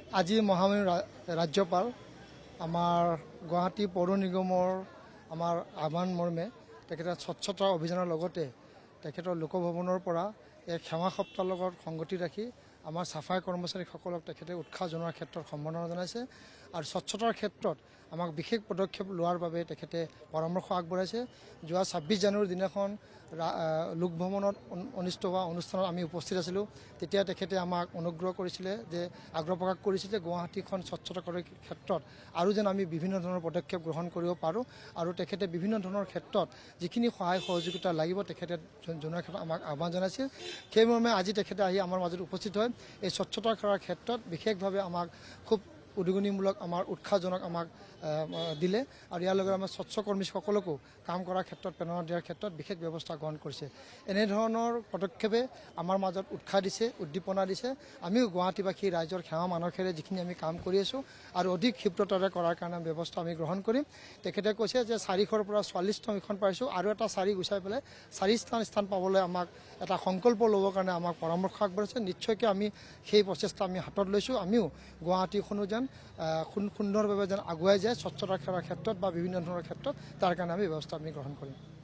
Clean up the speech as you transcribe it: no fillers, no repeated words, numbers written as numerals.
আজি মহামহিম ৰাজ্যপাল আমাৰ গুৱাহাটী পৌৰ নিগমৰ আমাৰ আহ্বান মৰ্মে তেখেতে স্বচ্ছতা অভিযানৰ লগতে তেখেতৰ লোকভৱনৰ পৰা এক সেৱা সপ্তাহৰ লগত সংগতি ৰাখি আমাৰ চাফাই কৰ্মচাৰীসকলক তেখেতে উৎসাহ জনোৱাৰ ক্ষেত্ৰত সম্বৰ্ধনা জনাইছে আৰু স্বচ্ছতাৰ ক্ষেত্ৰত আমাক বিশেষ পদক্ষেপ লোৱাৰ বাবে তেখেতে পৰামৰ্শ আগবঢ়াইছে। যোৱা 26 জানুৱাৰীৰ দিনাখন লোকভৱনত অনুষ্ঠিত হোৱা অনুষ্ঠানত আমি উপস্থিত আছিলোঁ। তেতিয়া তেখেতে আমাক অনুগ্ৰহ কৰিছিলে যে আগ্ৰহ প্ৰকাশ কৰিছিল যে গুৱাহাটীখন স্বচ্ছতা কৰাৰ ক্ষেত্ৰত আৰু যেন আমি বিভিন্ন ধৰণৰ পদক্ষেপ গ্ৰহণ কৰিব পাৰোঁ আৰু তেখেতে বিভিন্ন ধৰণৰ ক্ষেত্ৰত যিখিনি সহায় সহযোগিতা লাগিব তেখেতে জনোৱাৰ ক্ষেত্ৰত আমাক আহ্বান জনাইছিল। সেইমৰ্মে আজি তেখেতে আহি আমাৰ মাজত উপস্থিত হয় এই স্বচ্ছতা কৰাৰ ক্ষেত্ৰত বিশেষভাৱে আমাক খুব উদগনিমূলক আমাৰ উৎসাহজনক আমাক দিলে আৰু ইয়াৰ লগে আমাৰ স্বচ্ছ কৰ্মীসকলকো কাম কৰাৰ ক্ষেত্ৰত প্ৰেৰণা দিয়াৰ ক্ষেত্ৰত বিশেষ ব্যৱস্থা গ্ৰহণ কৰিছে। এনেধৰণৰ পদক্ষেপে আমাৰ মাজত উৎসাহ দিছে, উদ্দীপনা দিছে। আমিও গুৱাহাটীবাসী ৰাইজৰ সেৱা মানসেৰে যিখিনি আমি কাম কৰি আছোঁ আৰু অধিক ক্ষিপ্ৰতাৰে কৰাৰ কাৰণে ব্যৱস্থা আমি গ্ৰহণ কৰিম। তেখেতে কৈছে যে 400ৰ পৰা 44তম আসন পাইছোঁ আৰু এটা 4 গুচাই পেলাই 4 স্থান পাবলৈ আমাক এটা সংকল্প ল'বৰ কাৰণে আমাক পৰামৰ্শ আগবঢ়াইছে। নিশ্চয়কৈ আমি সেই প্ৰচেষ্টা আমি হাতত লৈছোঁ। আমিও গুৱাহাটীখনো যেন সুন্দৰভাৱে যেন আগুৱাই যায় স্বচ্ছতা সেৱাৰ ক্ষেত্ৰত বা বিভিন্ন ধৰণৰ ক্ষেত্ৰত তাৰ কাৰণে আমি ব্যৱস্থা আমি গ্ৰহণ কৰিম।